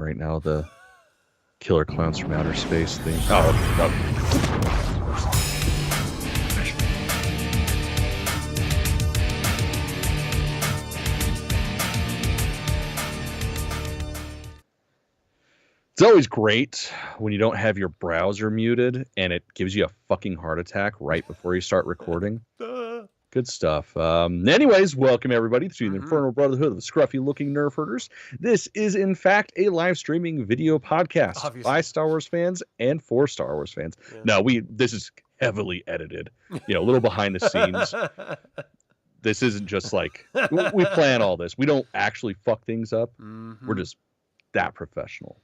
right now, the Killer Clowns from Outer Space thing. Oh. It's always great when you don't have your browser muted and it gives you a fucking heart attack right before you start recording. Good stuff. Anyways, welcome everybody to the Infernal Brotherhood of the scruffy-looking Nerf herders. This is, in fact, a live streaming video podcast by Star Wars fans and for Star Wars fans. Yeah. No, this is heavily edited. You know, a little behind the scenes. This isn't just like we plan all this. We don't actually fuck things up. We're just that professional.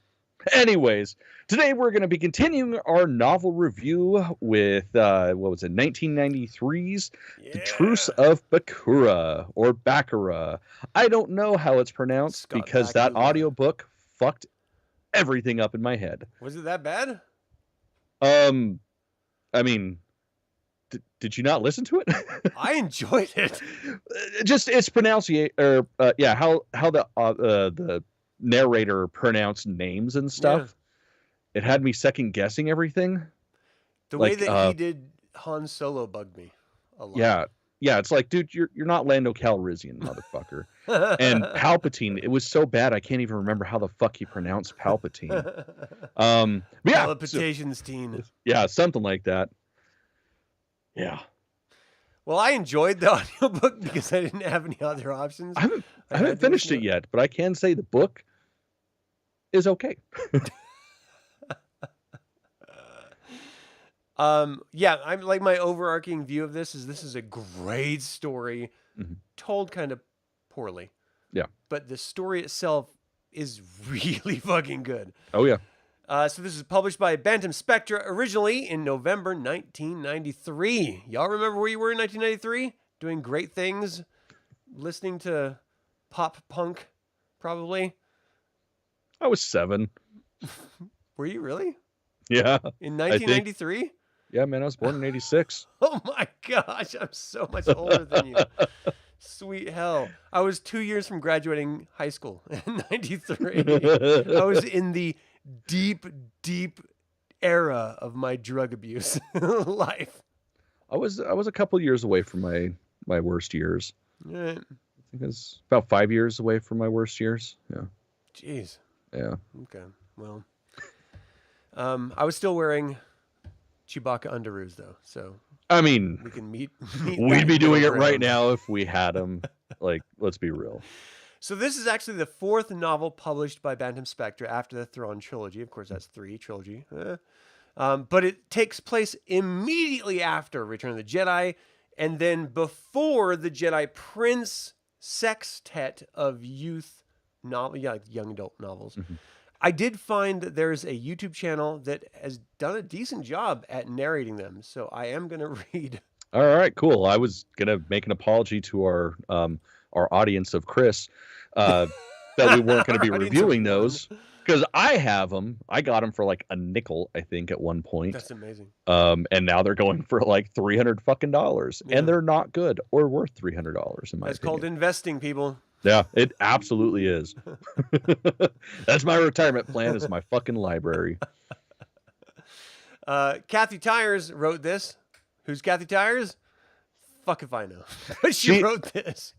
Anyways, today we're going to be continuing our novel review with, 1993's The Truce of Bakura, or Bakura. I don't know how it's pronounced because that audiobook fucked everything up in my head. Was it that bad? I mean, did you not listen to it? I enjoyed it. Just its pronunciation, or how the narrator pronounced names and stuff. It had me second guessing everything. The way that he did Han Solo bugged me a lot. Yeah, it's like, dude, you're not Lando Calrissian, motherfucker. And Palpatine, it was so bad I can't even remember how the fuck he pronounced Palpatine. Palpitations-teen. Yeah, something like that. Yeah. Well, I enjoyed the audiobook because I didn't have any other options. I haven't finished it yet, but I can say the book is okay. I'm like, my overarching view of this is a great story told kind of poorly. Yeah. But the story itself is really fucking good. Oh, yeah. So this is published by Bantam Spectra originally in November 1993. Y'all remember where you were in 1993? Doing great things, listening to pop punk, probably. I was 7. Were you really? Yeah. In 1993? Yeah, man, I was born in 86. Oh my gosh, I'm so much older than you. Sweet hell. I was 2 years from graduating high school in 93. I was in the deep era of my drug abuse life. I was a couple years away from my worst years. Right. I think it was about 5 years away from my worst years. Yeah. Jeez. Yeah. Okay. Well, I was still wearing Chewbacca underoos though, so I mean, we can meet we'd be doing it right now if we had them. Like, let's be real. So this is actually the 4th novel published by Bantam Spectra after the Thrawn trilogy. Of course, that's 3 trilogy. But it takes place immediately after Return of the Jedi, and then before the Jedi Prince sextet of youth novel, like young adult novels. I did find that there's a YouTube channel that has done a decent job at narrating them, so I am going to read. All right, cool. I was going to make an apology to our audience of Chris that we weren't going to be reviewing those, because I have them. I got them for like a nickel, I think, at one point. That's amazing. And now they're going for like $300 fucking dollars, and they're not good or worth $300 in my opinion. That's called investing, people. Yeah, it absolutely is. That's my retirement plan, is my fucking library. Kathy Tyers wrote this. Who's Kathy Tyers? Fuck if I know. She wrote this.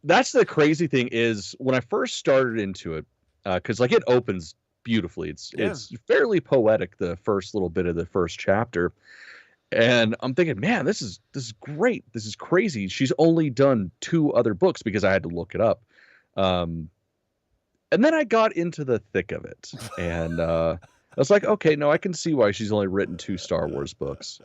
That's the crazy thing is, when I first started into it, because like it opens beautifully. It's fairly poetic, the first little bit of the first chapter. And I'm thinking, man, this is great. This is crazy. She's only done 2 other books, because I had to look it up. And then I got into the thick of it. And I was like, okay, no, I can see why she's only written 2 Star Wars books.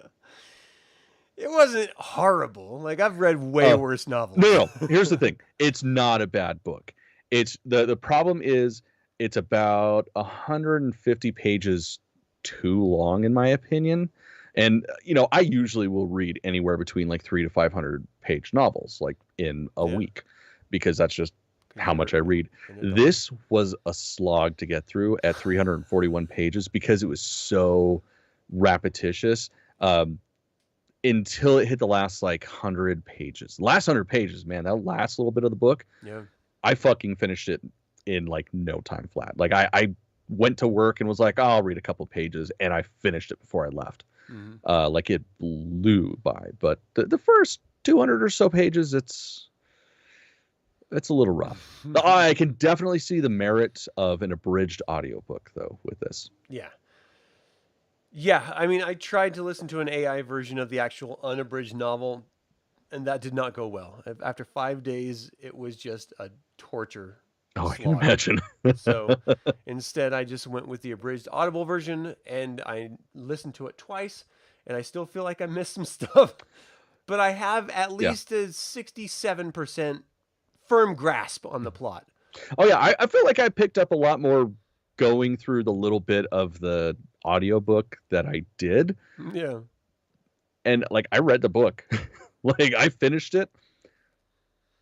It wasn't horrible. Like, I've read way worse novels. No. Here's the thing. It's not a bad book. It's the problem is it's about 150 pages too long, in my opinion. And, you know, I usually will read anywhere between like 300 to 500 page novels, like in a week, because that's just how much I read. This was a slog to get through at 341 pages because it was so repetitious until it hit the last like 100 pages. The last 100 pages, man, that last little bit of the book, I fucking finished it in like no time flat. Like I went to work and was like, oh, I'll read a couple pages, and I finished it before I left. Like it blew by. But the first 200 or so pages, it's a little rough. I can definitely see the merit of an abridged audiobook, though, with this. Yeah. Yeah, I mean, I tried to listen to an AI version of the actual unabridged novel, and that did not go well. After 5 days, it was just a torture. Oh, I can imagine. So instead, I just went with the abridged Audible version, and I listened to it twice, and I still feel like I missed some stuff. But I have at least a 67% firm grasp on the plot. Oh, yeah. I feel like I picked up a lot more going through the little bit of the audiobook that I did. Yeah. And like I read the book. Like I finished it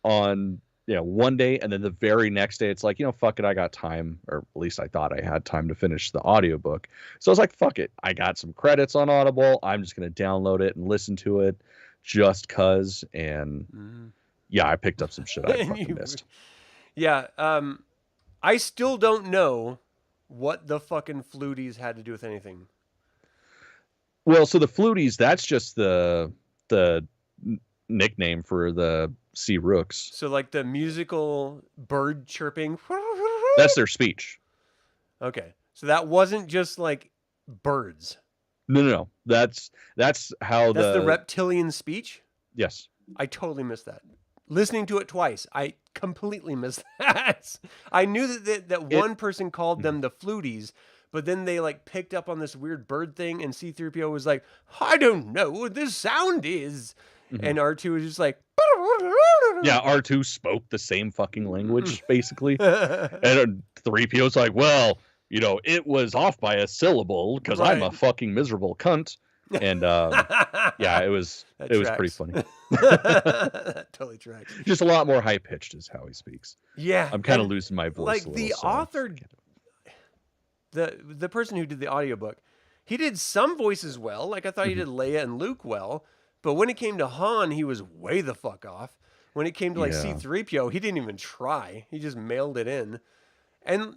on one day, and then the very next day it's like, fuck it, I got time, or at least I thought I had time to finish the audiobook. So I was like, fuck it. I got some credits on Audible. I'm just going to download it and listen to it just cuz. And yeah, I picked up some shit I fucking missed. Yeah. I still don't know what the fucking fluties had to do with anything. Well, so the fluties, that's just the nickname for the Ssi-ruuks. So like the musical bird chirping. That's their speech. Okay. So that wasn't just like birds. No. That's how That's the reptilian speech? Yes. I totally missed that. Listening to it twice, I completely missed that. I knew that one person called them the fluties, but then they like picked up on this weird bird thing, and C-3PO was like, I don't know what this sound is. And R2 was just like, yeah, R2 spoke the same fucking language, basically. And 3PO's like, well, it was off by a syllable because I'm a fucking miserable cunt. And yeah, it was pretty funny. That totally tracks. Just a lot more high pitched is how he speaks. Yeah, I'm kind of losing my voice. Like a little, the author, the person who did the audiobook, he did some voices well. Like I thought he did Leia and Luke well, but when it came to Han, he was way the fuck off. When it came to like C-3PO, he didn't even try. He just mailed it in. And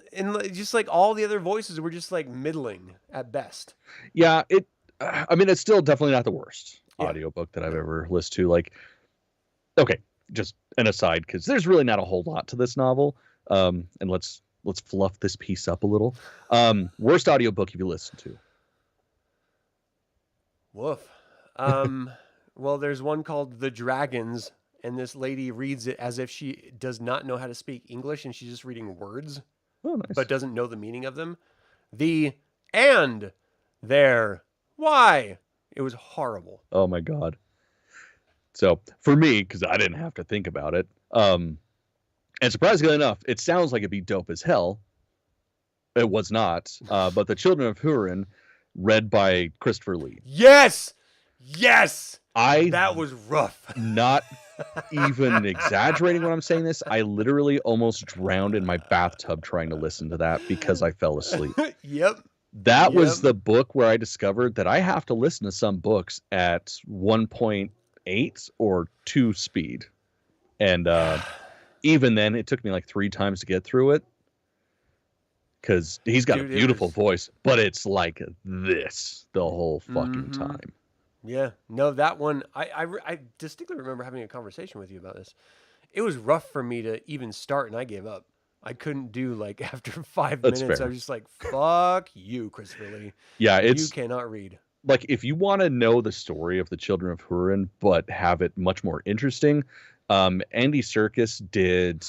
just like all the other voices were just like middling at best. Yeah, I mean, it's still definitely not the worst audiobook that I've ever listened to. Like, okay, just an aside, because there's really not a whole lot to this novel. And let's fluff this piece up a little. Worst audiobook have you listened to? Woof. Well, there's one called The Dragons, and this lady reads it as if she does not know how to speak English, and she's just reading words, but doesn't know the meaning of them. And there. Why? It was horrible. Oh my God. So for me, because I didn't have to think about it, and surprisingly enough, it sounds like it'd be dope as hell. It was not. But The Children of Hurin, read by Christopher Lee. Yes. That was rough. Not even exaggerating when I'm saying this. I literally almost drowned in my bathtub trying to listen to that because I fell asleep. Yep. That was the book where I discovered that I have to listen to some books at 1.8 or 2 speed. And even then, it took me like 3 times to get through it. Because he's got a beautiful voice, but it's like this the whole fucking time. Yeah. No, that one, I distinctly remember having a conversation with you about this. It was rough for me to even start, and I gave up. I couldn't do like after 5 minutes. Fair. I was just like, fuck you, Christopher Lee. Yeah, you cannot read. Like if you want to know the story of the Children of Hurin, but have it much more interesting, Andy Serkis did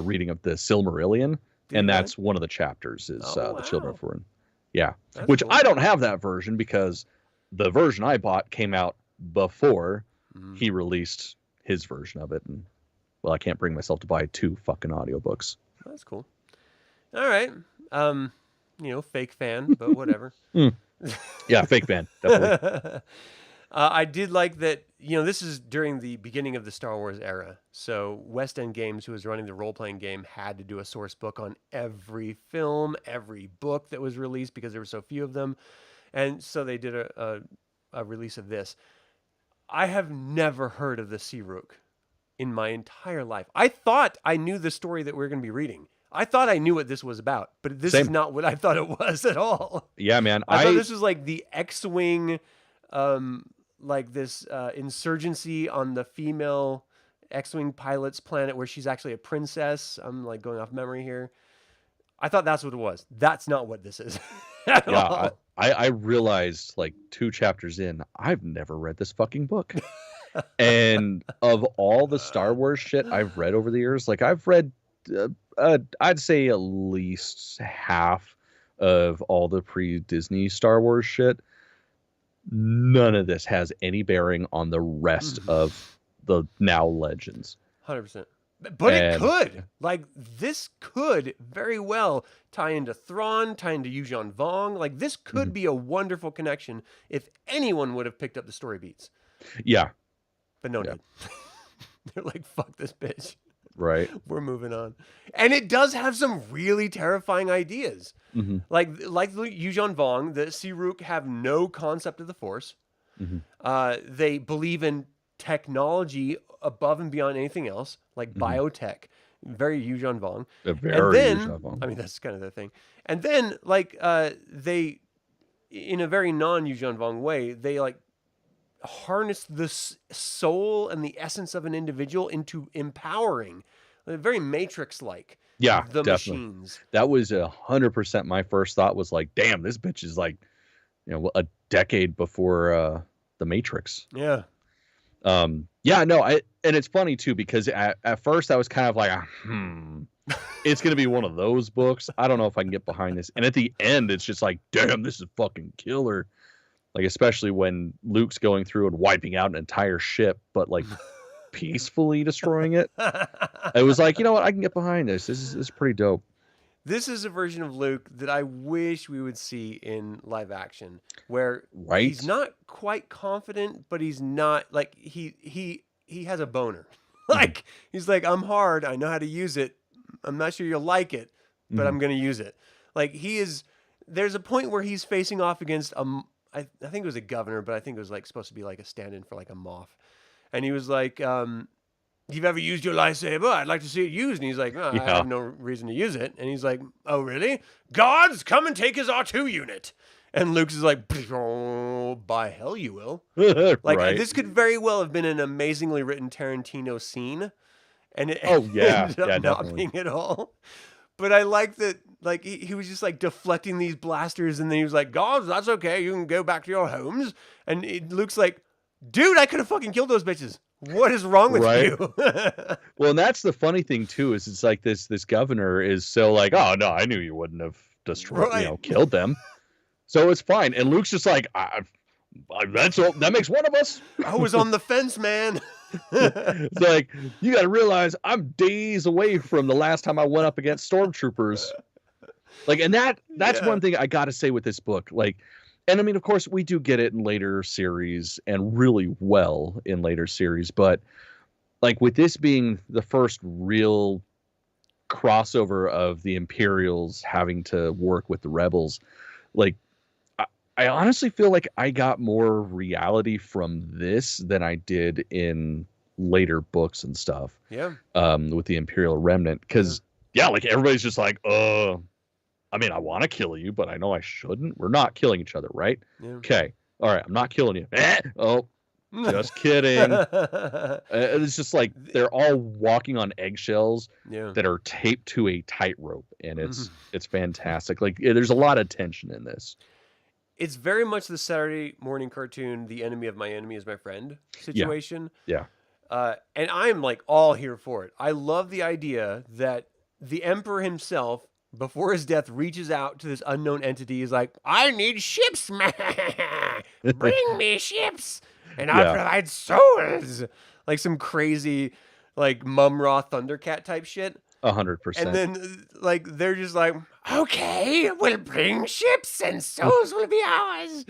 reading of the Silmarillion, that's one of the chapters is the Children of Hurin. Yeah, which cool. I don't have that version because the version I bought came out before he released his version of it, and well, I can't bring myself to buy 2 fucking audiobooks. That's cool. All right. Fake fan, but whatever. Yeah, fake fan. Definitely. I did like that, this is during the beginning of the Star Wars era. So West End Games, who was running the role-playing game, had to do a source book on every film, every book that was released because there were so few of them. And so they did a release of this. I have never heard of the Ssi-ruuk in my entire life. I thought I knew the story that we were going to be reading. I thought I knew what this was about, but this is not what I thought it was at all. Yeah, man. I thought this was like the X-Wing, like this insurgency on the female X-Wing pilot's planet where she's actually a princess. I'm like going off memory here. I thought that's what it was. That's not what this is at all. I realized like 2 chapters in, I've never read this fucking book. And of all the Star Wars shit I've read over the years, like I've read, I'd say at least half of all the pre-Disney Star Wars shit. None of this has any bearing on the rest of the now legends. 100%. But it could. Like, this could very well tie into Thrawn, tie into Yuuzhan Vong. Like, this could be a wonderful connection if anyone would have picked up the story beats. Yeah. But no need. They're like, fuck this bitch. Right. We're moving on. And it does have some really terrifying ideas. Like Yuuzhan Vong, the Ssi-ruuk have no concept of the Force. They believe in technology above and beyond anything else, like biotech. Very Yuuzhan Vong. Yuuzhan Vong. I mean, that's kind of the thing. And then, like, they, in a very non-Yuuzhan Vong way, they, like, harness the soul and the essence of an individual into empowering, very Matrix-like. Yeah, the definitely. machines. That was 100% my first thought. Was like, damn, this bitch is like, a decade before the Matrix. Yeah. Yeah, no, and it's funny too because at first I was kind of like, it's gonna be one of those books. I don't know if I can get behind this. And at the end, it's just like, damn, this is fucking killer. Like, especially when Luke's going through and wiping out an entire ship, but like peacefully destroying it. It was like, you know what, I can get behind this. This is pretty dope. This is a version of Luke that I wish we would see in live action, where he's not quite confident, but he's not like he has a boner. Like, he's like, I'm hard, I know how to use it. I'm not sure you'll like it, but I'm gonna use it. Like, there's a point where he's facing off against I think it was a governor, but I think it was like supposed to be like a stand-in for like a Moff, and he was like, you've ever used your lightsaber? I'd like to see it used. And he's like, I have no reason to use it. And he's like, oh, really? Guards, come and take his R2 unit. And Luke's is like, oh, by hell you will. Like, this could very well have been an amazingly written Tarantino scene. And it ended up not being at all. But I like that, like, he was just like deflecting these blasters. And then he was like, guards, that's okay. You can go back to your homes. And Luke's like, dude, I could have fucking killed those bitches. What is wrong with you? Well, and that's the funny thing too, is it's like this governor is so like, oh no, I knew you wouldn't have destroyed, killed them, so it's fine. And Luke's just like, that makes one of us. I was on the fence, man. It's like, you got to realize I'm days away from the last time I went up against stormtroopers. Like, and that's one thing I got to say with this book, like. And I mean, of course, we do get it in later series and really well in later series. But like with this being the first real crossover of the Imperials having to work with the rebels, like I honestly feel like I got more reality from this than I did in later books and stuff. Yeah. With the Imperial Remnant. Because, like everybody's just like, I mean, I want to kill you, but I know I shouldn't. We're not killing each other, right? Yeah. Okay. All right. I'm not killing you. Oh, just kidding. It's just like they're all walking on eggshells that are taped to a tightrope, and it's fantastic. Like, there's a lot of tension in this. It's very much the Saturday morning cartoon, the enemy of my enemy is my friend situation. Yeah. And I'm like all here for it. I love the idea that the Emperor himself, before his death, reaches out to this unknown entity. He's like, I need ships, man. Bring me ships, and I'll provide souls. Like some crazy, like Mum-Ra Thundercat type shit. 100%. And then, like, they're just like, okay, we'll bring ships, and souls will be ours.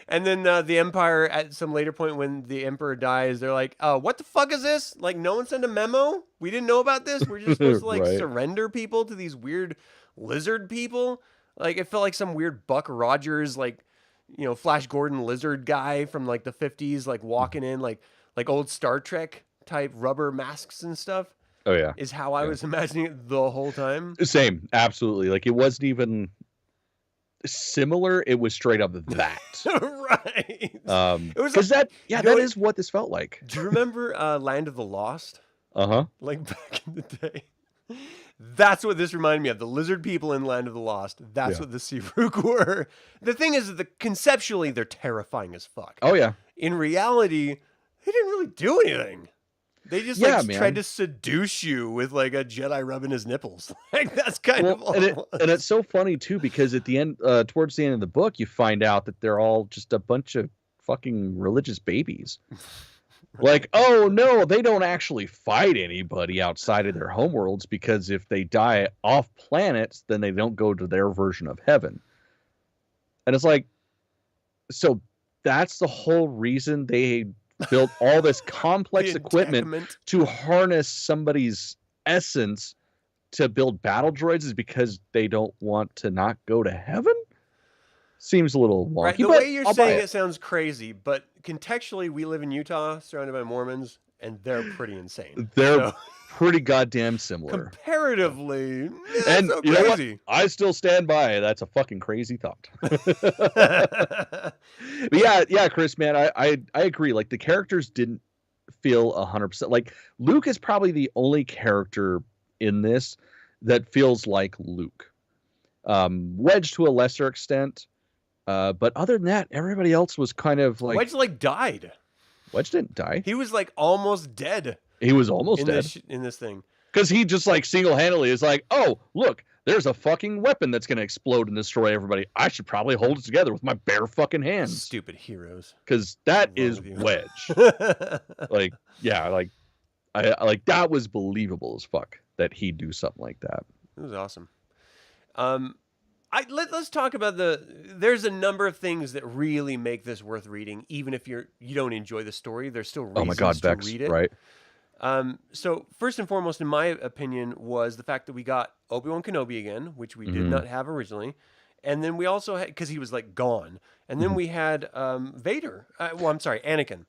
And then the Empire, at some later point when the Emperor dies, they're like, what the fuck is this? Like, no one sent a memo? We didn't know about this? We're just supposed to, like, surrender people to these weird lizard people? Like, it felt like some weird Buck Rogers, like, Flash Gordon lizard guy from, like, the 50s, like, walking in, like old Star Trek type rubber masks and stuff. Oh yeah. is how I was imagining it the whole time. Same, absolutely. Like it wasn't even similar. It was straight up that. Right. It was because like, that is what this felt like. Do you remember Land of the Lost? Like back in the day. That's what this reminded me of. The lizard people in Land of the Lost. That's what the Ssi-ruuk were. The thing is that conceptually they're terrifying as fuck. Oh yeah. In reality, they didn't really do anything. They just tried to seduce you with like a Jedi rubbing his nipples. Like that's kind of all and it's so funny too, because at the end, towards the end of the book, you find out that they're all just a bunch of fucking religious babies. Like, oh no, they don't actually fight anybody outside of their homeworlds, because if they die off planets, then they don't go to their version of heaven. And it's like, so that's the whole reason they built all this complex equipment to harness somebody's essence to build battle droids, is because they don't want to not go to heaven? Seems a little wonky. Right. The way you're saying it sounds crazy, but contextually, we live in Utah, surrounded by Mormons, and they're pretty insane. They're pretty goddamn similar. Comparatively, and so you know crazy. what? I still stand by it. That's a fucking crazy thought. But yeah, Chris, man, I agree. Like the characters didn't feel 100%. Like Luke is probably the only character in this that feels like Luke. Wedge to a lesser extent. But other than that, everybody else was kind of like... Wedge died. Wedge didn't die. He was like almost dead. He was almost dead. In this thing. Because he just like single-handedly is like, oh, look, there's a fucking weapon that's going to explode and destroy everybody. I should probably hold it together with my bare fucking hands. Stupid heroes. Because that is Wedge. Like, yeah, like, that was believable as fuck that he'd do something like that. It was awesome. Let's talk about there's a number of things that really make this worth reading, even if you don't enjoy the story. There's still reasons to read it. Right. So first and foremost, in my opinion, was the fact that we got Obi-Wan Kenobi again, which we did not have originally, and then we also had, because he was like gone, and then we had Vader. Anakin.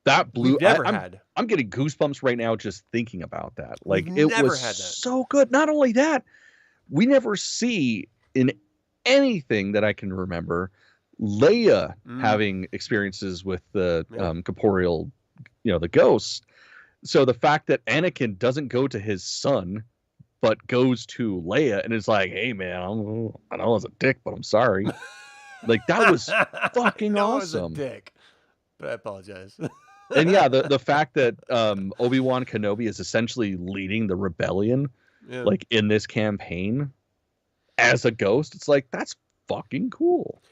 That blew. Had. I'm getting goosebumps right now just thinking about that. Like it was so good. Not only that, we never see in anything that I can remember Leia having experiences with the corporeal, the ghosts. So the fact that Anakin doesn't go to his son, but goes to Leia and is like, "Hey man, I know I was a dick, but I'm sorry." Like that was fucking awesome. I was a dick, but I apologize. And yeah, the fact that Obi-Wan Kenobi is essentially leading the rebellion, like in this campaign as a ghost, it's like, that's fucking cool.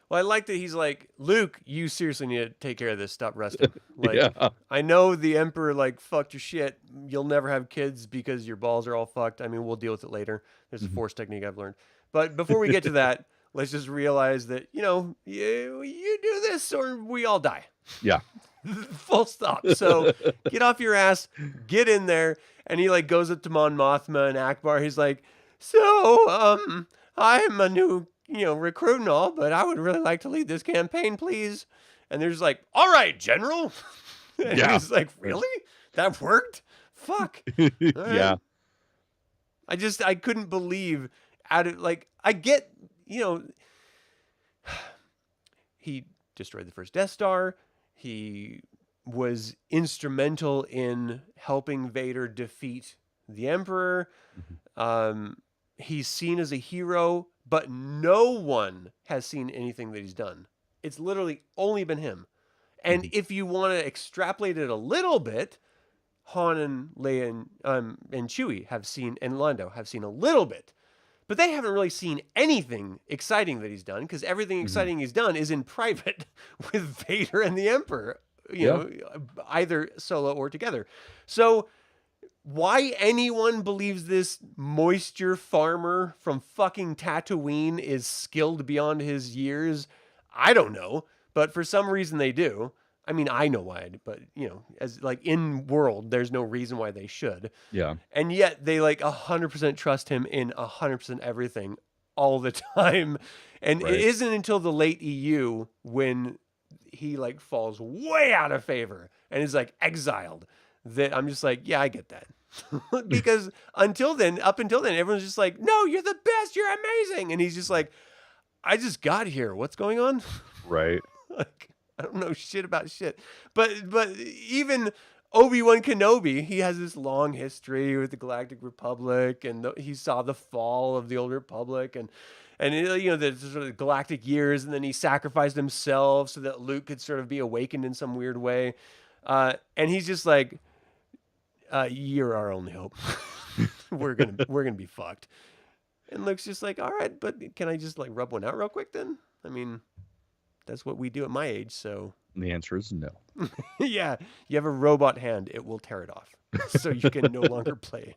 Well, I like that he's like, Luke, you seriously need to take care of this. Stop resting. Like, yeah. I know the Emperor like fucked your shit. You'll never have kids because your balls are all fucked. I mean, we'll deal with it later. There's a Force technique I've learned. But before we get to that, let's just realize that, you do this or we all die. Yeah. Full stop. So get off your ass, get in there. And he like goes up to Mon Mothma and Akbar. He's like, so, I'm a new, recruit and all, but I would really like to lead this campaign, please. And they're just like, all right, General. And he's like, really? That worked? Fuck. Yeah. I couldn't believe I get, he destroyed the first Death Star. He was instrumental in helping Vader defeat the Emperor. He's seen as a hero, but no one has seen anything that he's done. It's literally only been him. And if you want to extrapolate it a little bit, Han and Leia and Chewie have seen, and Lando have seen a little bit. But they haven't really seen anything exciting that he's done, because everything exciting he's done is in private with Vader and the Emperor, either solo or together. So why anyone believes this moisture farmer from fucking Tatooine is skilled beyond his years, I don't know. But for some reason they do. I mean, I know why, but as like in world, there's no reason why they should. Yeah. And yet they like 100% trust him in 100% everything all the time. And it isn't until the late EU when he like falls way out of favor and is like exiled that I'm just like, yeah, I get that. Because up until then, everyone's just like, no, you're the best, you're amazing. And he's just like, I just got here. What's going on? Right. Like, I don't know shit about shit. But even Obi-Wan Kenobi, he has this long history with the Galactic Republic, and he saw the fall of the old Republic, and the sort of galactic years, and then he sacrificed himself so that Luke could sort of be awakened in some weird way. And he's just like, you're our only hope. we're gonna be fucked. And Luke's just like, all right, but can I just like rub one out real quick then? I mean, that's what we do at my age, so. The answer is no. Yeah, you have a robot hand, it will tear it off. So you can no longer play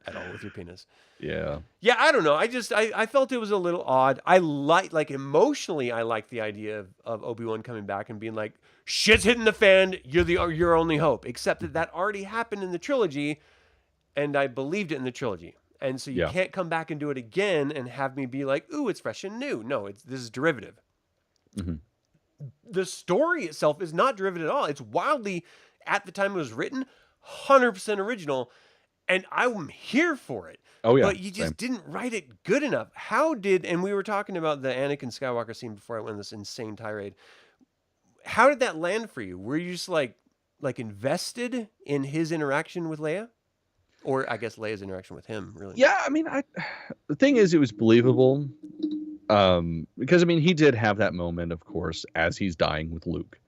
at all with your penis. Yeah. Yeah, I don't know. I felt it was a little odd. I like emotionally, I like the idea of Obi-Wan coming back and being like, shit's hitting the fan, you're your only hope. Except that already happened in the trilogy, and I believed it in the trilogy. And so you can't come back and do it again and have me be like, ooh, it's fresh and new. No, this is derivative. Mm-hmm. The story itself is not derivative at all. It's wildly, at the time it was written, 100% original, and I'm here for it. Oh, yeah. But you just didn't write it good enough. And we were talking about the Anakin Skywalker scene before I went on this insane tirade. How did that land for you? Were you just like invested in his interaction with Leia? Or I guess Leia's interaction with him, really. Yeah, I mean, the thing is, it was believable. Because I mean, he did have that moment, of course, as he's dying with Luke.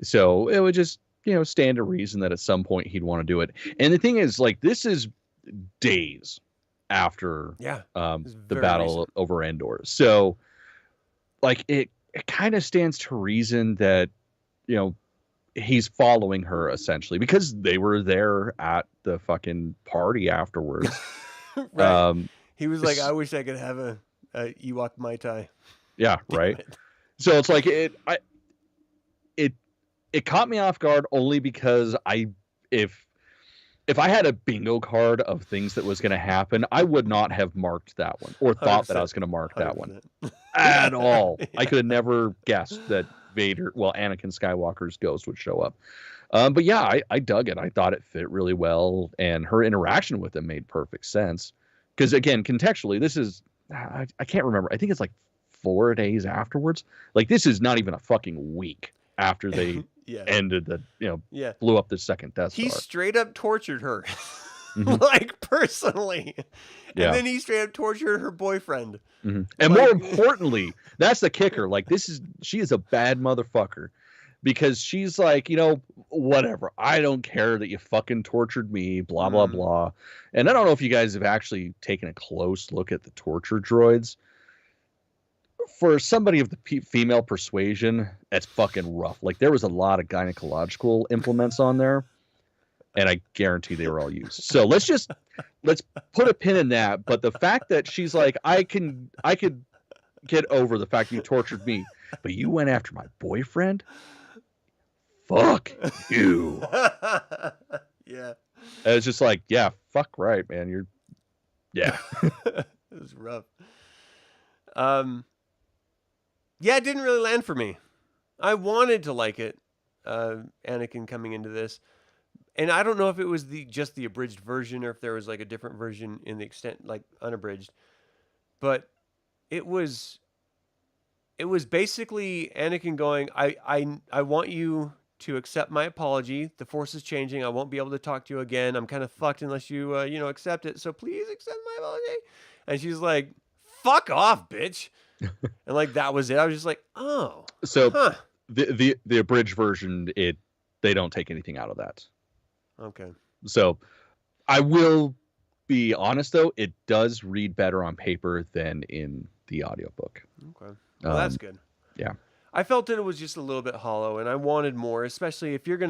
So it would just, stand to reason that at some point he'd want to do it. And the thing is, like, this is days after the battle over Endor. So, like, it kind of stands to reason that, he's following her essentially because they were there at the fucking party afterwards. Right. He was like, I wish I could have a Ewok Mai Tai. Yeah, right. So it's like it caught me off guard only because if I had a bingo card of things that was going to happen, I would not have marked that one or thought that I was going to mark that 100%. One at all. Yeah. I could have never guessed that Anakin Skywalker's ghost would show up. But yeah, I dug it. I thought it fit really well, and her interaction with him made perfect sense. Because again, contextually, this is I can't remember. I think it's like 4 days afterwards. Like, this is not even a fucking week after they ended blew up the second Death Star. He straight up tortured her, like personally. And then he straight up tortured her boyfriend. Mm-hmm. And more importantly, that's the kicker. Like, she is a bad motherfucker. Because she's like, whatever. I don't care that you fucking tortured me, blah, blah, blah. And I don't know if you guys have actually taken a close look at the torture droids. For somebody of the female persuasion, that's fucking rough. Like, there was a lot of gynecological implements on there. And I guarantee they were all used. So let's put a pin in that. But the fact that she's like, I could get over the fact you tortured me, but you went after my boyfriend? Fuck you. Yeah. And it's just like, yeah, fuck right, man. It was rough. Yeah, it didn't really land for me. I wanted to like it, Anakin coming into this. And I don't know if it was just the abridged version or if there was like a different version in the extent, like unabridged. But it was basically Anakin going, I want you to accept my apology. The Force is changing. I won't be able to talk to you again. I'm kind of fucked unless you, accept it. So please accept my apology. And she's like, fuck off, bitch. And like, that was it. I was just like, oh. So the abridged version, they don't take anything out of that. Okay. So I will be honest, though, it does read better on paper than in the audiobook. Okay. Well, that's good. Yeah. I felt that it was just a little bit hollow, and I wanted more, especially if you're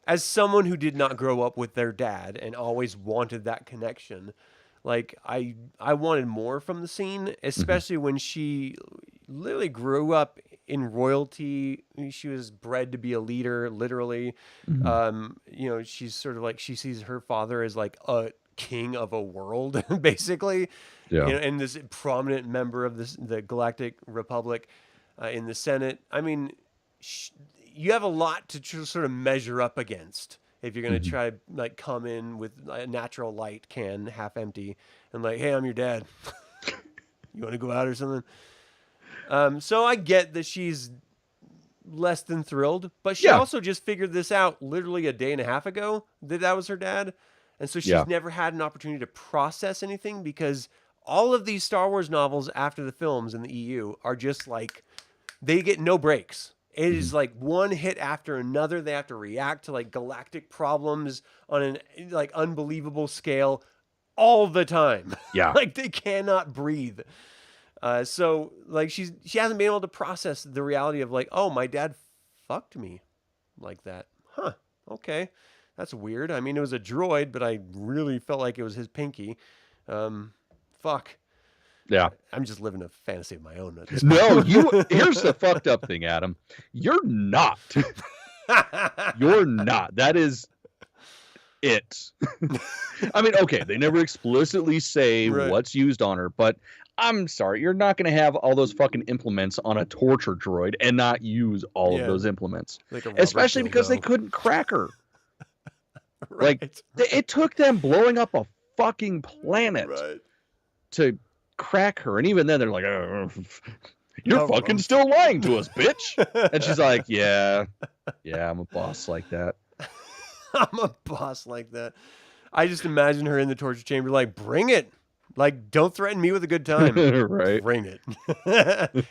as someone who did not grow up with their dad and always wanted that connection, like I wanted more from the scene, especially when she literally grew up in royalty. She was bred to be a leader, literally. She's sort of like, she sees her father as like a king of a world, basically. Yeah. And this prominent member of the Galactic Republic in the Senate. I mean, you have a lot to sort of measure up against if you're going to Mhm. try like come in with a natural light can half empty and like, hey, I'm your dad. You want to go out or something? So I get that she's less than thrilled, but she Yeah. also just figured this out literally a day and a half ago that was her dad. And so she's Yeah. never had an opportunity to process anything because all of these Star Wars novels after the films in the EU are just like, they get no breaks. It is like one hit after another. They have to react to like galactic problems on an like unbelievable scale all the time. Yeah. Like they cannot breathe. So like she hasn't been able to process the reality of like, oh, my dad fucked me like that. Huh. Okay. That's weird. I mean, it was a droid, but I really felt like it was his pinky. Fuck. Yeah. I'm just living a fantasy of my own at this No, point. here's the fucked up thing, Adam. You're not. You're not. That is it. I mean, okay, they never explicitly say Right. what's used on her, but I'm sorry, you're not going to have all those fucking implements on a torture droid and not use all of those implements. Like a rubber Especially because they dildo. couldn't crack her. Right. Like, it took them blowing up a fucking planet Right. to crack her. And even then, they're like, you're Yeah, fucking I'm- still lying to us, bitch. And she's like, yeah, I'm a boss like that. I'm a boss like that. I just imagine her in the torture chamber, like, bring it. Like, don't threaten me with a good time. Right. Bring it.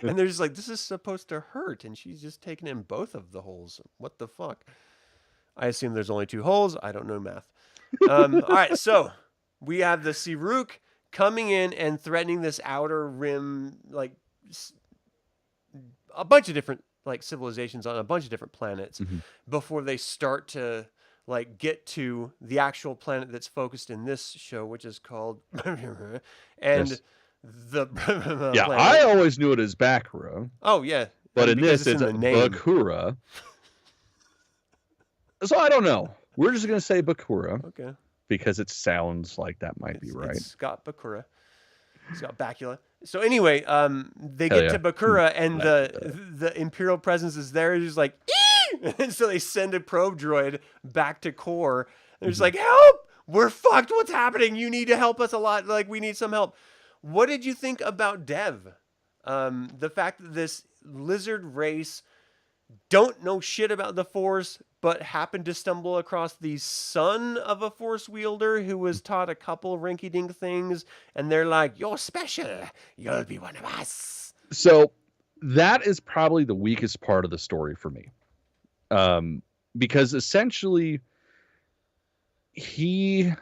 And they're just like, this is supposed to hurt. And she's just taking in both of the holes. What the fuck? I assume there's only 2 holes. I don't know math. All right. So we have the Ssi-ruuk coming in and threatening this outer rim, like a bunch of different like civilizations on a bunch of different planets before they start to like get to the actual planet that's focused in this show, which is called and Yes. the Yeah, planet. I always knew it as Bakura, Oh yeah, but and in because this it's in the name. Bakura. So I don't know. We're just gonna say Bakura Okay, because it sounds like that might be right. It's got Bakura. It's got Bakula. So anyway, they Hell get yeah. to Bakura and the Imperial presence is there. It's just like, "Ee!" And so they send a probe droid back to core. They're just like, help! We're fucked. What's happening? You need to help us a lot. Like we need some help. What did you think about Dev? The fact that this lizard race don't know shit about the Force, but happened to stumble across the son of a Force wielder who was taught a couple rinky-dink things, and they're like, you're special. You'll be one of us. So that is probably the weakest part of the story for me. Because essentially he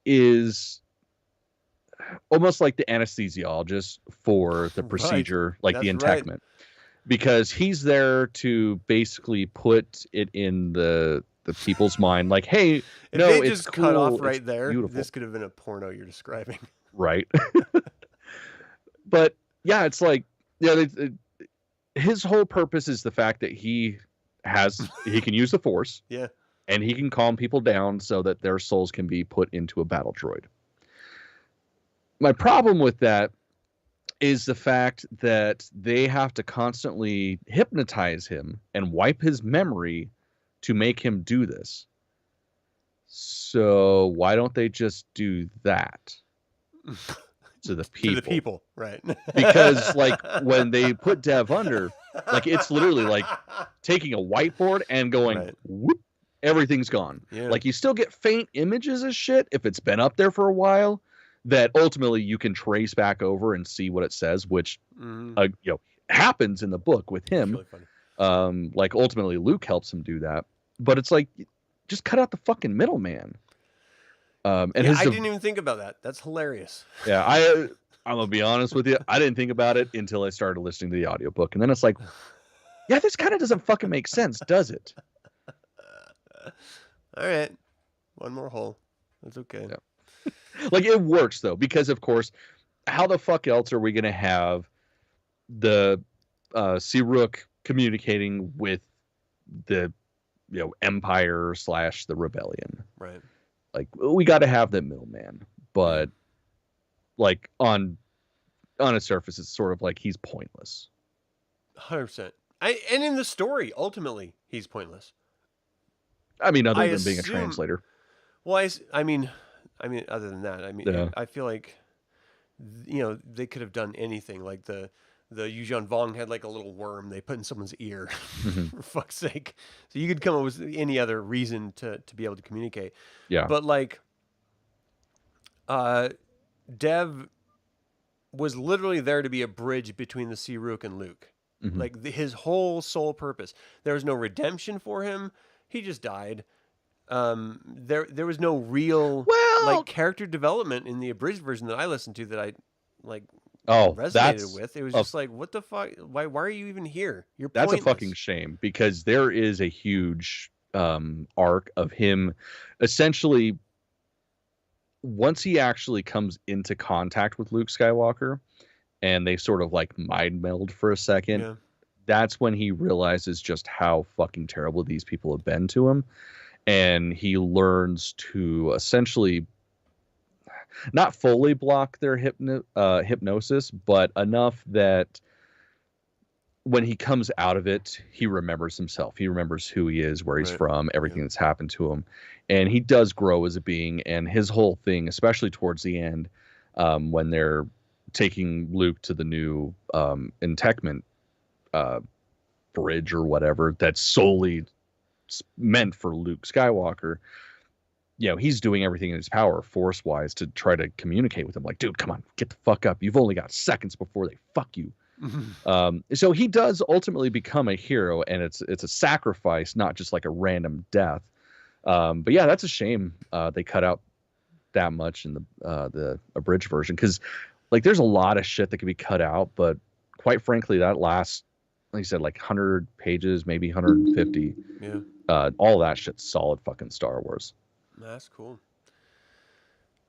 is almost like the anesthesiologist for the procedure, like the That's right. enticement. Because he's there to basically put it in the people's mind, like, hey, If no, they it's just cool, cut off it's right there, beautiful. this could have been a porno you're describing. Right. But yeah, it's like, yeah, his whole purpose is the fact that he can use the Force. Yeah. And he can calm people down so that their souls can be put into a battle droid. My problem with that is the fact that they have to constantly hypnotize him and wipe his memory to make him do this. So why don't they just do that to the people? To the people, right. Because like when they put Dev under, like it's literally like taking a whiteboard and going, Right. whoop, everything's gone. Yeah. Like you still get faint images of shit if it's been up there for a while that ultimately you can trace back over and see what it says, which happens in the book with him. It's really funny. Like ultimately Luke helps him do that, but it's like just cut out the fucking middleman. And Yeah, I didn't even think about that. That's hilarious. Yeah, I'm gonna be honest with you. I didn't think about it until I started listening to the audiobook, and then it's like, yeah, this kind of doesn't fucking make sense, does it? All right, one more hole. That's okay. Yeah. Like it works though, because of course, how the fuck else are we gonna have the Ssi-ruuk communicating with the Empire / the Rebellion? Right. Like we got to have the middleman, but like on a surface, it's sort of like he's pointless. 100%. And in the story, ultimately, he's pointless. I mean, other I than being a assume. translator. Well, I mean, other than that, Yeah. I feel like, they could have done anything. Like the Yuuzhan Vong had like a little worm they put in someone's ear, Mhm. for fuck's sake. So you could come up with any other reason to be able to communicate. Yeah. But like, Dev was literally there to be a bridge between the Ssi-ruuk and Luke. Mhm. Like his whole sole purpose. There was no redemption for him. He just died. There was no real Well, like character development in the abridged version that I listened to that I like resonated that's with. It was a just like, what the fuck? Why are you even here? You're that's a pointless. fucking shame, because there is a huge arc of him essentially once he actually comes into contact with Luke Skywalker and they sort of like mind meld for a second. Yeah. That's when he realizes just how fucking terrible these people have been to him. And he learns to essentially not fully block their hypnosis, but enough that when he comes out of it, he remembers himself. He remembers who he is, where he's Right. from, everything that's happened to him. And he does grow as a being. And his whole thing, especially towards the end, when they're taking Luke to the new entekment bridge or whatever that's solely meant for Luke Skywalker, he's doing everything in his power, force-wise, to try to communicate with him. Like, dude, come on, get the fuck up. You've only got seconds before they fuck you. So he does ultimately become a hero, and it's a sacrifice, not just like a random death. But yeah, that's a shame they cut out that much in the abridged version, because like there's a lot of shit that could be cut out, but quite frankly, that last, like you said, like 100 pages, maybe 150. Yeah. All that shit's solid fucking Star Wars. That's cool.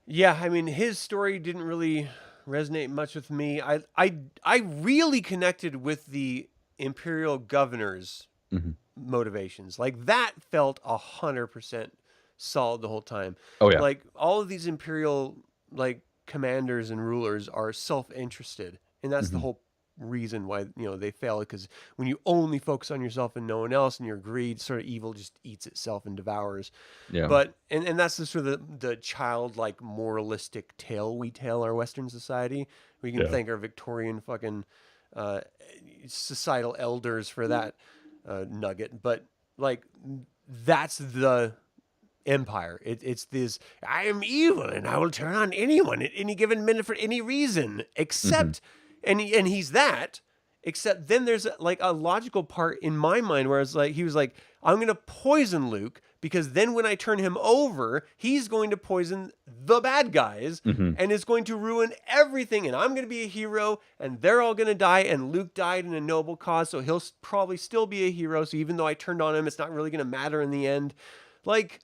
Yeah, I mean, his story didn't really resonate much with me. I really connected with the Imperial governor's Mhm. motivations. Like that felt 100% solid the whole time. Oh yeah. Like all of these Imperial like commanders and rulers are self-interested, and that's the Mhm. whole reason why they fail, because when you only focus on yourself and no one else, and your greed, sort of evil just eats itself and devours. Yeah. But and that's the sort of the childlike moralistic tale we tell our Western society. We can thank our Victorian fucking societal elders for that nugget. But like that's the empire. It's this, I am evil and I will turn on anyone at any given minute for any reason, except and he's that. Except then there's like a logical part in my mind where it's like he was like, I'm gonna poison Luke, because then when I turn him over, he's going to poison the bad guys and is going to ruin everything, and I'm going to be a hero and they're all going to die, and Luke died in a noble cause, so he'll probably still be a hero, so even though I turned on him, it's not really going to matter in the end. Like,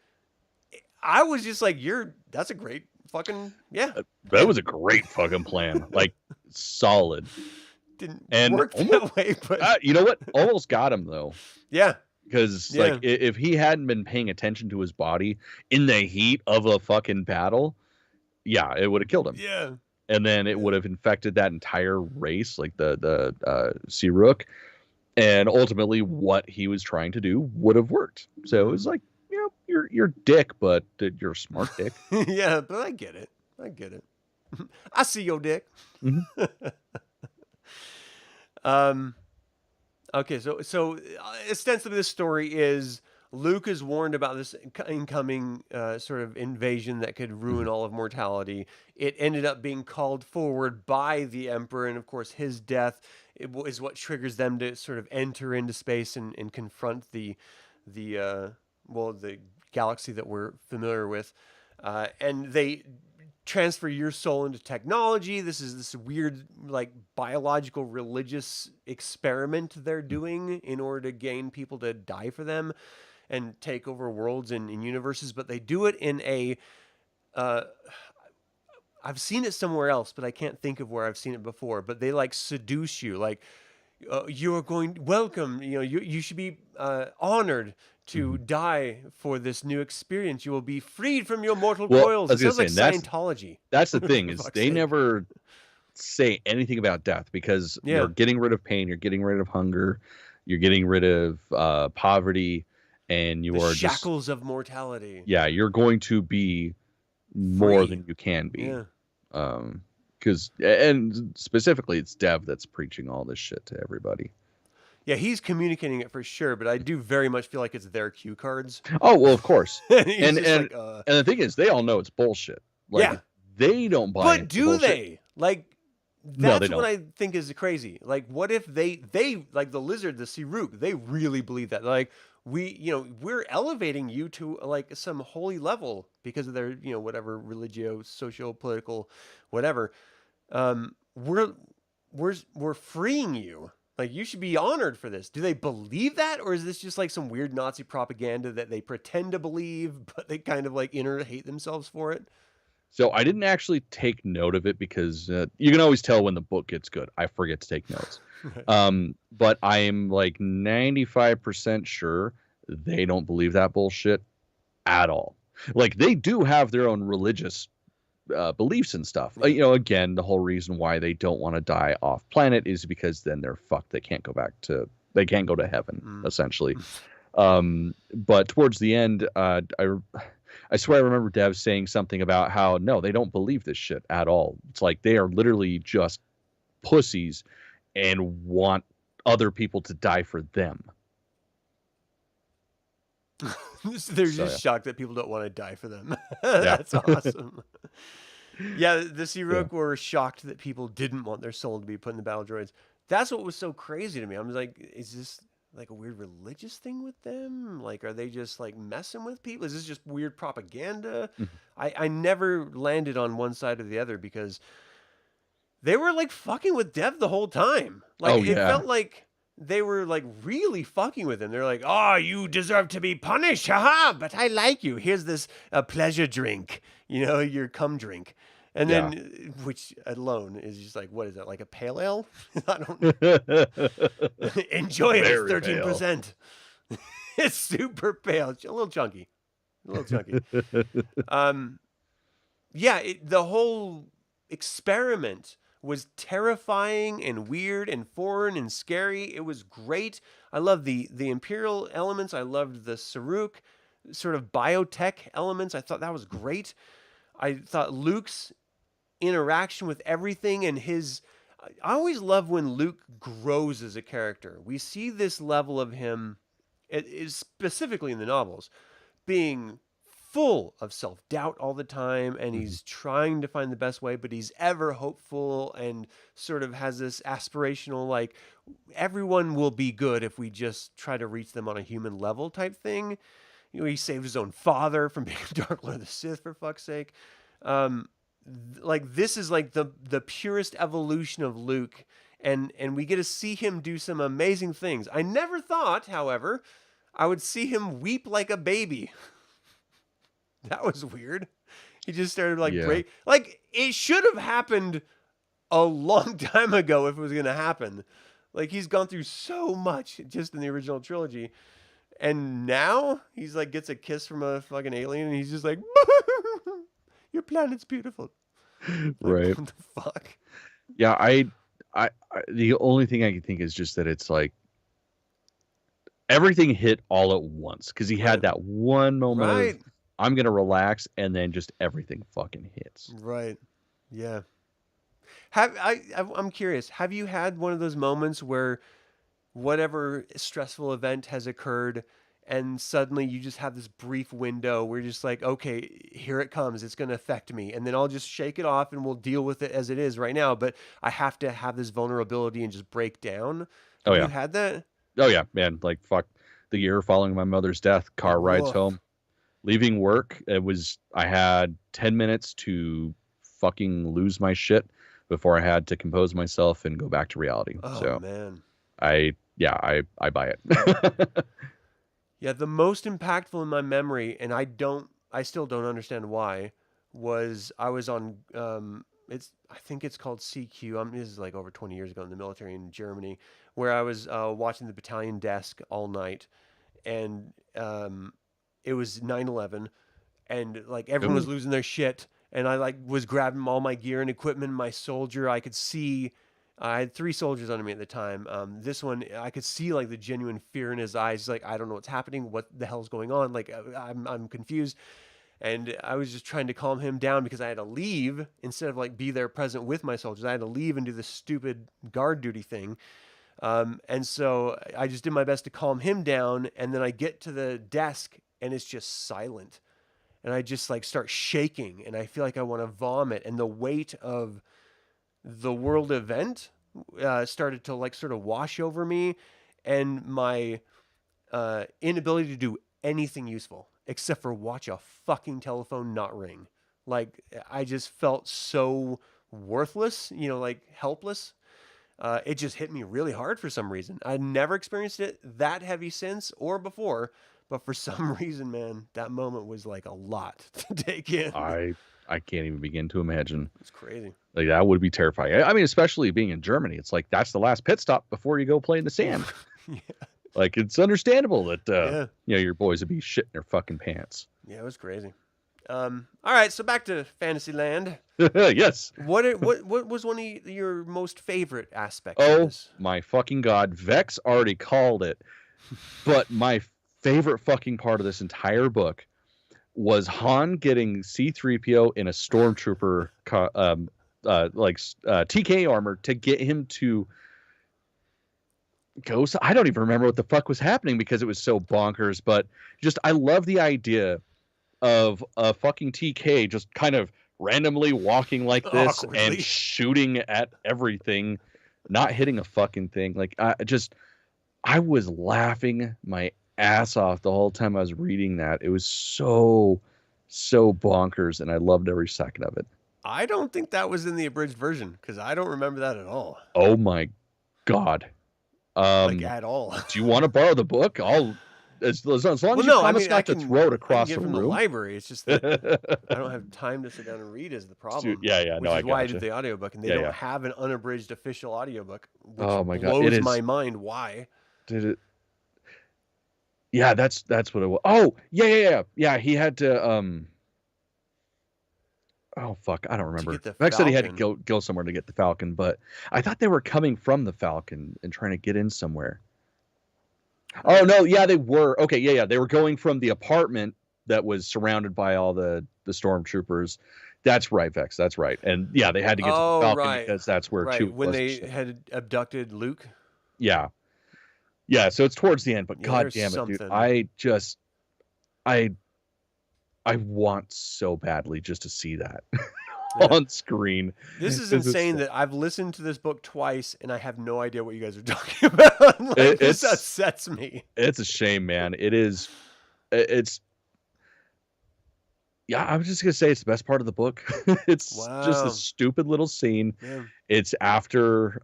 I was just like, that's a great fucking, yeah. That was a great fucking plan. Like, solid. Didn't And work that way, but you know what? Almost got him though. Yeah. Because like if he hadn't been paying attention to his body in the heat of a fucking battle, yeah, it would have killed him. Yeah. And then it would have infected that entire race, like the Ssi-ruuk, and ultimately what he was trying to do would have worked. So it was like, you're dick, but you're a smart dick. Yeah, but I get it. I see your dick. Okay, so ostensibly this story is Luke is warned about this incoming sort of invasion that could ruin all of mortality. It ended up being called forward by the Emperor, and of course his death is what triggers them to sort of enter into space and confront the galaxy that we're familiar with, and they transfer your soul into technology. This is this weird, like, biological religious experiment they're doing in order to gain people to die for them and take over worlds and universes. But they do it in a I've seen it somewhere else, but I can't think of where I've seen it before. But they like seduce you, like, you are welcome. You should be honored to die for this new experience. You will be freed from your mortal coils. It sounds like Scientology. That's the thing, is they never say anything about death, because you're getting rid of pain, you're getting rid of hunger, You're getting rid of poverty, and you The are just shackles of mortality. you're going to be more Free. than you can be. Yeah. Because and specifically, it's Dev that's preaching all this shit to everybody. Yeah, he's communicating it for sure, but I do very much feel like it's their cue cards. Oh well, of course. He's and just and like, and the thing is, they all know it's bullshit. Like yeah. they don't buy But into do bullshit. they? Like, No, they that's what don't. I think is crazy. Like, what if they like the lizard, the Ssi-ruuk, they really believe that. Like, we're elevating you to like some holy level because of their, whatever religio, socio, political, whatever. We're we're freeing you. Like, you should be honored for this. Do they believe that, or is this just like some weird Nazi propaganda that they pretend to believe, but they kind of like inner hate themselves for it? So I didn't actually take note of it because you can always tell when the book gets good. I forget to take notes. But I am like 95% sure they don't believe that bullshit at all. Like they do have their own religious beliefs and stuff. Yeah. Again, the whole reason why they don't want to die off planet is because then they're fucked. They can't go to heaven, essentially. But towards the end, I swear I remember Dev saying something about how no, they don't believe this shit at all. It's like they are literally just pussies and want other people to die for them. They're just shocked that people don't want to die for them. That's awesome. Yeah, the Ssi-ruuk were shocked that people didn't want their soul to be put in the battle droids. That's what was so crazy to me. I was like, is this like a weird religious thing with them? Like, are they just like messing with people? Is this just weird propaganda? I never landed on one side or the other because they were like fucking with Dev the whole time. Like, it felt like they were like really fucking with him. They're like, "Oh, you deserve to be punished, haha! But I like you. Here's this pleasure drink. Your cum drink." And then, which alone is just like, what is that? Like a pale ale? I don't enjoy it. It's 13%. It's super pale. It's a little chunky. Yeah, the whole experiment was terrifying and weird and foreign and scary. It was great. I loved the Imperial elements. I loved the Ssi-ruuk sort of biotech elements. I thought that was great. I thought Luke's interaction with everything and I always love when Luke grows as a character. We see this level of him, it is specifically in the novels, being full of self-doubt all the time, and he's trying to find the best way, but he's ever hopeful and sort of has this aspirational, like, everyone will be good if we just try to reach them on a human level type thing. He saved his own father from being a Dark Lord of the Sith, for fuck's sake. Like, this is like the purest evolution of Luke, and we get to see him do some amazing things. I never thought, however, I would see him weep like a baby. That was weird. He just started break. Like, it should have happened a long time ago if it was going to happen. Like, he's gone through so much just in the original trilogy. And now he's like, gets a kiss from a fucking alien and he's just like, your planet's beautiful. Right. What the fuck? Yeah. I the only thing I can think is just that it's like everything hit all at once. Cause he had that one moment of, I'm going to relax, and then just everything fucking hits. Right. Yeah. I'm curious. Have you had one of those moments where whatever stressful event has occurred and suddenly you just have this brief window where you're just like, okay, here it comes. It's going to affect me. And then I'll just shake it off and we'll deal with it as it is right now. But I have to have this vulnerability and just break down. Have you had that? Oh, yeah, man. Like, fuck, the year following my mother's death, car rides home. Leaving work, I had 10 minutes to fucking lose my shit before I had to compose myself and go back to reality. Oh, so, man. I buy it. Yeah, the most impactful in my memory, and I still don't understand why, was I was on, I think it's called CQ. This is like over 20 years ago in the military in Germany, where I was watching the battalion desk all night, and it was 9/11, and like everyone was losing their shit, and I like was grabbing all my gear and equipment, my soldier. I could see I had 3 soldiers under me at the time. This one, I could see like the genuine fear in his eyes. He's like, I don't know what's happening. What the hell's going on? Like, I'm confused. And I was just trying to calm him down because I had to leave instead of like be there present with my soldiers. I had to leave and do this stupid guard duty thing. And so I just did my best to calm him down. And then I get to the desk and it's just silent. And I just like start shaking and I feel like I want to vomit. And the weight of the world event started to like sort of wash over me, and my inability to do anything useful except for watch a fucking telephone not ring. Like I just felt so worthless, like helpless. It just hit me really hard for some reason. I'd never experienced it that heavy since or before, but for some reason, man, that moment was like a lot to take in. I can't even begin to imagine. It's crazy. Like that would be terrifying. I mean, especially being in Germany, it's like that's the last pit stop before you go play in the sand. Yeah. Like it's understandable that your boys would be shitting their fucking pants. Yeah, it was crazy. All right, so back to Fantasyland. Yes. What was one of your most favorite aspects of Oh this? my fucking god, Vex already called it, but my favorite fucking part of this entire book was Han getting C-3PO in a stormtrooper TK armor to get him to go. I don't even remember what the fuck was happening because it was so bonkers, but just I love the idea of a fucking TK just kind of randomly walking like this and shooting at everything, not hitting a fucking thing. Like I was laughing my ass off the whole time I was reading that. It was so bonkers, and I loved every second of it. I don't think that was in the abridged version because I don't remember that at all. Oh my god. Like at all. Do you want to borrow the book? As long as you promise not to throw it across the room. The library. It's just that I don't have time to sit down and read is the problem. Yeah. Which is why I did the audiobook, and they don't have an unabridged official audiobook. Which oh my god, blows my mind. Why? Did it? Yeah, that's what it was. Oh, yeah. He had to. Oh fuck, I don't remember. Vex said he had to go somewhere to get the Falcon, but I thought they were coming from the Falcon and trying to get in somewhere. Oh no, yeah, they were. Okay, yeah, they were going from the apartment that was surrounded by all the stormtroopers. That's right, Vex. That's right. And yeah, they had to get to the Falcon because that's where Chewie when they had abducted Luke. Yeah. Yeah, so it's towards the end, but god damn it, dude. I want so badly just to see that on screen. This is insane that I've listened to this book twice and I have no idea what you guys are talking about. This upsets me. It's a shame, man. It's yeah, I was just gonna say it's the best part of the book. It's just a stupid little scene. Yeah. It's after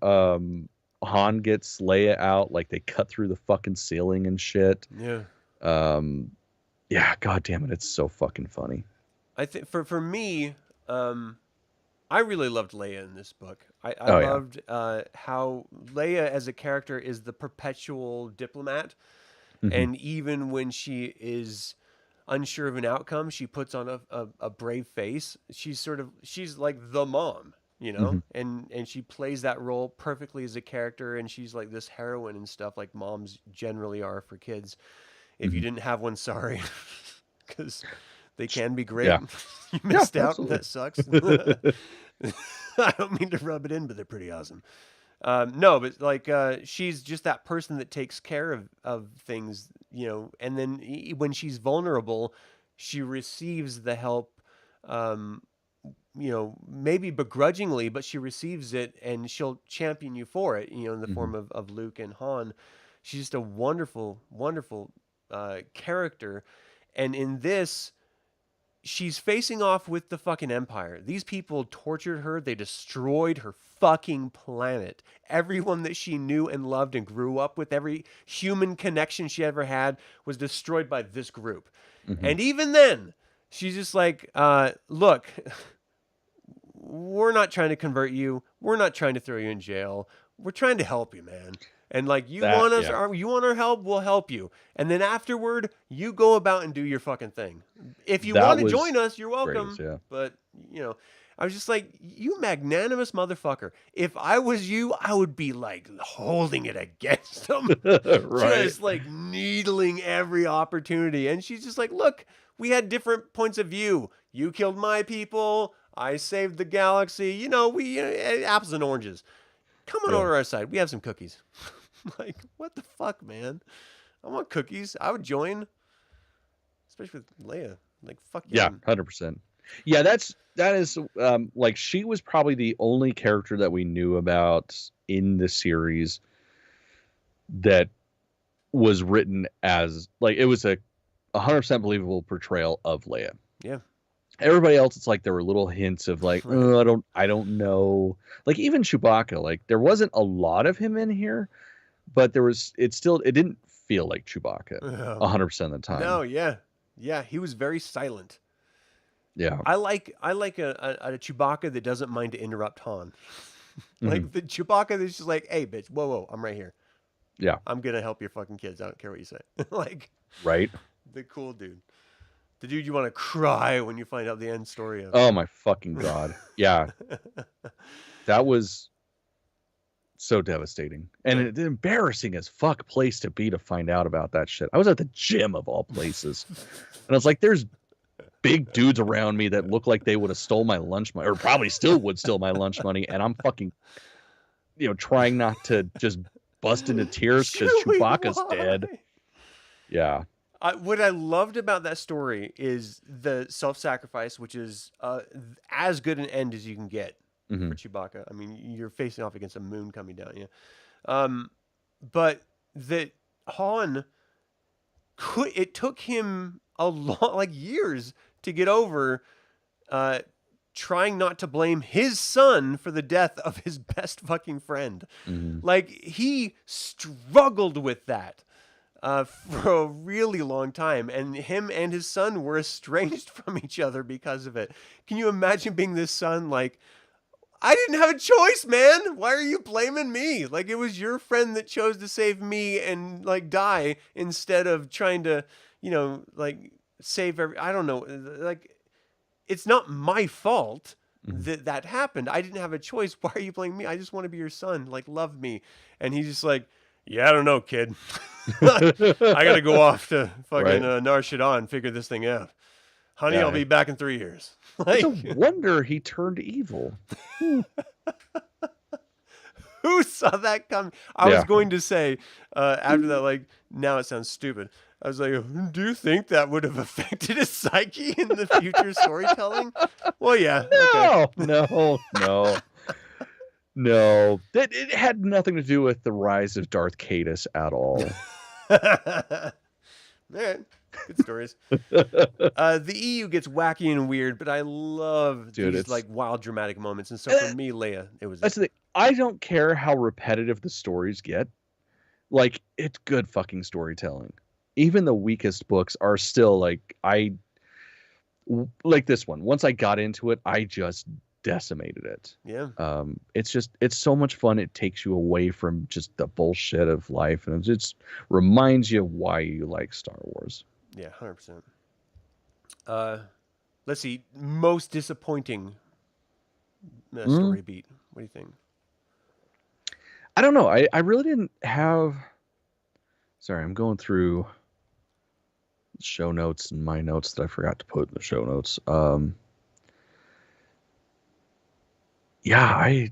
Han gets Leia out, like they cut through the fucking ceiling and shit. Yeah. Yeah, god damn it, it's so fucking funny. I think for me, I really loved Leia in this book. I loved how Leia as a character is the perpetual diplomat, and even when she is unsure of an outcome, she puts on a brave face. She's like the mom, and she plays that role perfectly as a character, and she's like this heroine and stuff like moms generally are for kids. If you didn't have one, sorry, because they can be great. Yeah. You missed out. That sucks. I don't mean to rub it in, but they're pretty awesome. No, but like she's just that person that takes care of things, and then when she's vulnerable, she receives the help, maybe begrudgingly, but she receives it and she'll champion you for it, in the form of Luke and Han. She's just a wonderful, wonderful character. And in this, she's facing off with the fucking Empire. These people tortured her. They destroyed her fucking planet. Everyone that she knew and loved and grew up with, every human connection she ever had was destroyed by this group. And even then, she's just like, look, we're not trying to convert you. We're not trying to throw you in jail. We're trying to help you, man. And like, you want our help, we'll help you. And then afterward, you go about and do your fucking thing. If you want to join us, you're welcome. Great, yeah. But, I was just like, you magnanimous motherfucker. If I was you, I would be like holding it against them. Right. Just like needling every opportunity. And she's just like, look, we had different points of view. You killed my people. I saved the galaxy. You know, we apples and oranges. Come on Yeah. over to our side. We have some cookies. Like, what the fuck, man? I want cookies. I would join, especially with Leia. Like, fuck Yeah, yeah. 100%. Yeah, that is like she was probably the only character that we knew about in the series that was written as like it was a 100% believable portrayal of Leia. Yeah. Everybody else, it's like there were little hints of like, Right. oh, I don't know. Like even Chewbacca, like there wasn't a lot of him in here, but it didn't feel like Chewbacca 100% of the time. No, yeah. Yeah, he was very silent. Yeah. I like a Chewbacca that doesn't mind to interrupt Han. Like Mhm. the Chewbacca that's just like, hey, bitch, whoa, I'm right here. Yeah. I'm going to help your fucking kids. I don't care what you say. Like, Right. the cool dude. The dude you want to cry when you find out the end story of. Oh my fucking God. Yeah. That was so devastating. And Yeah. an embarrassing as fuck place to be to find out about that shit. I was at the gym of all places. And I was like, there's big dudes around me that look like they would have stole my lunch money, or probably still would steal my lunch money. And I'm fucking, trying not to just bust into tears because Chewbacca's dead. Yeah. What I loved about that story is the self-sacrifice, which is as good an end as you can get for Chewbacca. I mean, you're facing off against a moon coming down, but that Han it took him a long, like years to get over trying not to blame his son for the death of his best fucking friend. Like he struggled with that for a really long time, and him and his son were estranged from each other because of it. Can you imagine being this son like, I didn't have a choice, man. Why are you blaming me? Like it was your friend that chose to save me and like die instead of trying to, like save I don't know. Like it's not my fault that happened. I didn't have a choice. Why are you blaming me? I just want to be your son. Like love me. And he's just like, yeah, I don't know, kid. I gotta go off to fucking Nar Shaddaa and figure this thing out. Honey, I'll be back in 3 years. Like, it's a wonder he turned evil. Who saw that coming? I was going to say, after that, like, now it sounds stupid. I was like, do you think that would have affected his psyche in the future storytelling? Well, yeah. No. It had nothing to do with the rise of Darth Cadus at all. Man, good stories. The EU gets wacky and weird, but I love these like wild dramatic moments. And so for me, Leia, it was. That's the thing. I don't care how repetitive the stories get. Like it's good fucking storytelling. Even the weakest books are still like like this one. Once I got into it, I just decimated it. Yeah. It's so much fun. It takes you away from just the bullshit of life, and it just reminds you of why you like Star Wars. Yeah, 100%. Let's see. Most disappointing story beat. What do you think? I don't know. I really didn't have. Sorry, I'm going through show notes and my notes that I forgot to put in the show notes. Yeah,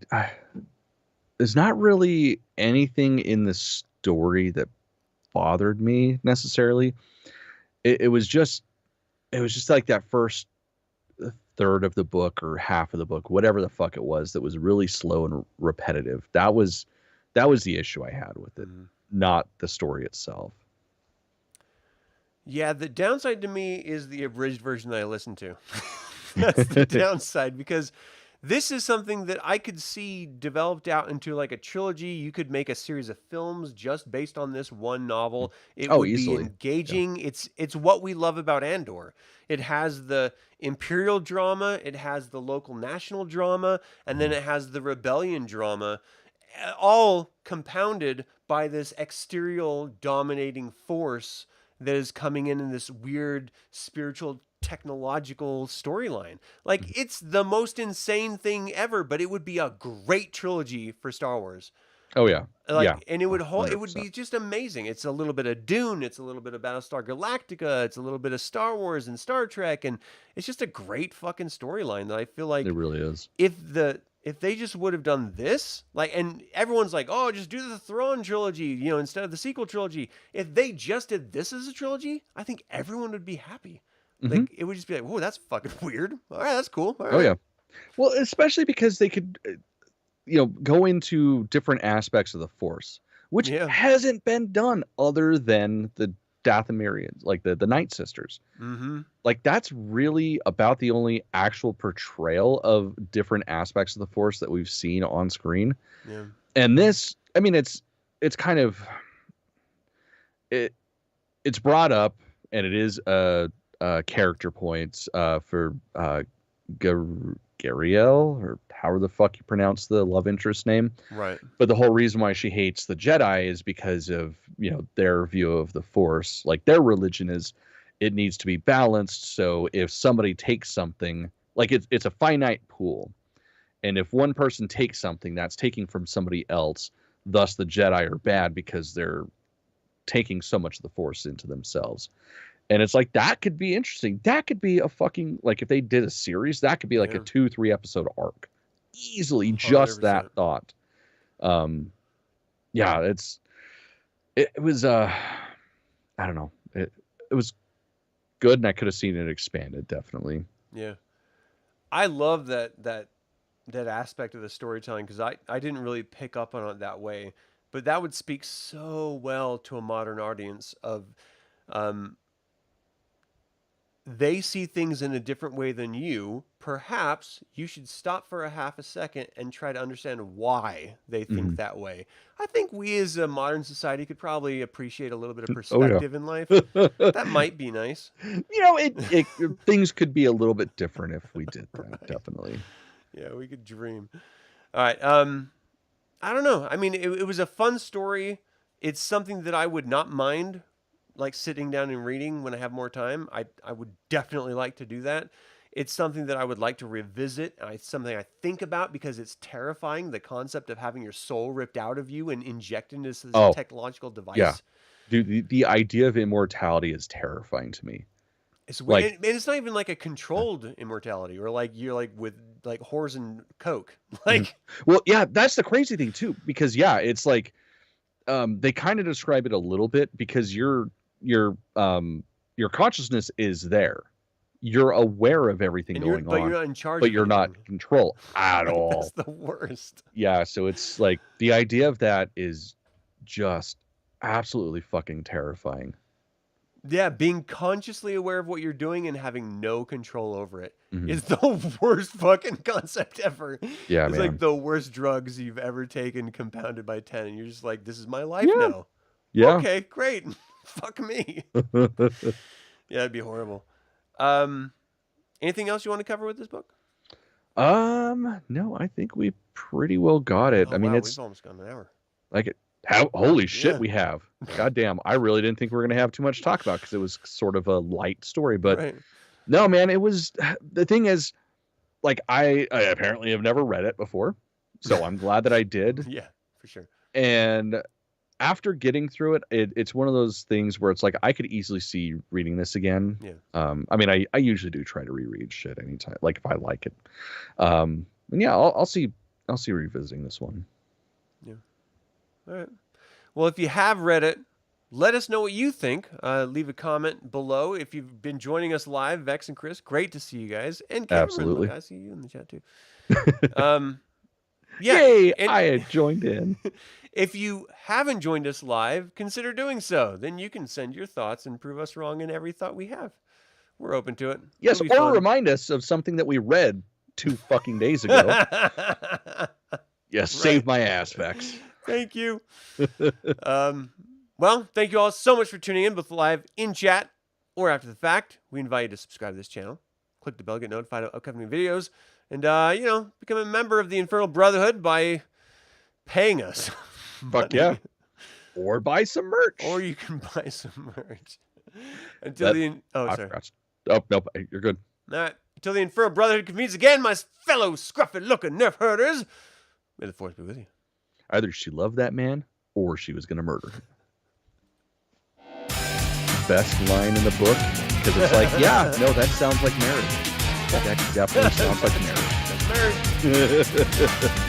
there's not really anything in the story that bothered me necessarily. It was just like that first third of the book or half of the book, whatever the fuck it was, that was really slow and repetitive. That was the issue I had with it, not the story itself. Yeah, the downside to me is the abridged version that I listened to. That's the downside, because this is something that I could see developed out into like a trilogy. You could make a series of films just based on this one novel. It would easily be engaging. Yeah. It's what we love about Endor. It has the Imperial drama, it has the local national drama, and then it has the rebellion drama, all compounded by this exterior dominating force that is coming in this weird spiritual technological storyline. Like, it's the most insane thing ever, but it would be a great trilogy for Star Wars. Oh yeah, yeah, Like, and it would it would 100%. be just amazing. It's a little bit of Dune, it's a little bit of Battlestar Galactica, it's a little bit of Star Wars and Star Trek, and it's just a great fucking storyline that I feel It like really is. if they just would have done this, like, and everyone's like, oh, just do the Thrawn trilogy, you know, instead of the sequel trilogy. If they just did this as a trilogy, I think everyone would be happy. Hmm. Like, it would just be like, whoa, that's fucking weird. All right, that's cool. All right. Oh yeah. Well, especially because they could, go into different aspects of the Force, which Yeah. hasn't been done other than the Dathomirians, like the Night Sisters. Mm-hmm. Like, that's really about the only actual portrayal of different aspects of the Force that we've seen on screen. Yeah. And this, I mean, it's kind of it's brought up, and it is character points for Gariel, or however the fuck you pronounce the love interest name. Right. But the whole reason why she hates the Jedi is because of, their view of the Force. Like, their religion is it needs to be balanced. So if somebody takes something, like, it's a finite pool. And if one person takes something, that's taking from somebody else. Thus, the Jedi are bad because they're taking so much of the Force into themselves. And it's like, that could be interesting. That could be a fucking, like, if they did a series, that could be like a 2-3 episode arc. Easily, just 100%. that thought. Yeah, it was, I don't know. It was good, and I could have seen it expanded, definitely. Yeah. I love that aspect of the storytelling, because I didn't really pick up on it that way, but that would speak so well to a modern audience of they see things in a different way than you. Perhaps you should stop for a half a second and try to understand why they think that way. I think we as a modern society could probably appreciate a little bit of perspective in life. That might be nice. Things could be a little bit different if we did that, Right. definitely. Yeah, we could dream. All right. I don't know. I mean, it was a fun story. It's something that I would not mind, like, sitting down and reading when I have more time. I would definitely like to do that. It's something that I would like to revisit. It's something I think about because it's terrifying, the concept of having your soul ripped out of you and injected into this technological device. Yeah. Dude, the idea of immortality is terrifying to me. It's weird. And it's not even like a controlled immortality, or like you're like with like whores and coke. Like, well, yeah, that's the crazy thing too, because it's like they kind of describe it a little bit, because your consciousness is there. You're aware of everything going on, but you're not in charge. But you're not in control at all. That's the worst. Yeah, so it's like the idea of that is just absolutely fucking terrifying. Yeah, being consciously aware of what you're doing and having no control over it is the worst fucking concept ever. Yeah, it's man. like the worst drugs you've ever taken compounded by 10, and you're just like, this is my life now. Yeah. Okay, great. Fuck me. Yeah, it'd be horrible. Anything else you want to cover with this book? No, I think we pretty well got it. Oh, I mean, we've almost gone an hour. Like, holy shit, we have. Goddamn, I really didn't think we were gonna have too much to talk about, because it was sort of a light story. But no, man, it was. The thing is, like, I apparently have never read it before, so I'm glad that I did. Yeah, for sure. And after getting through it, it's one of those things where it's like, I could easily see reading this again. Yeah. I mean, I usually do try to reread shit anytime, like, if I like it. And yeah, I'll see revisiting this one. Yeah. All right. Well, if you have read it, let us know what you think. Leave a comment below. If you've been joining us live, Vex and Chris, great to see you guys. And Cameron, absolutely, look, I see you in the chat too. Yay! I had joined in. If you haven't joined us live, consider doing so. Then you can send your thoughts and prove us wrong in every thought we have. We're open to it. Yes, or remind us of something that we read 2 fucking days ago. Yes, save my ass, Vex. Thank you. Well, thank you all so much for tuning in, both live in chat or after the fact. We invite you to subscribe to this channel. Click the bell, get notified of upcoming videos, and become a member of the Infernal Brotherhood by paying us. Fuck yeah. Or buy some merch. Or you can buy some merch. Sorry. Oh, nope. You're good. All right. Until the Infernal Brotherhood convenes again, my fellow scruffy-looking Nerf herders. May the force be with you. Either she loved that man or she was going to murder him. Best line in the book, because it's like, yeah, no, that sounds like marriage. That definitely sounds like marriage. That's marriage.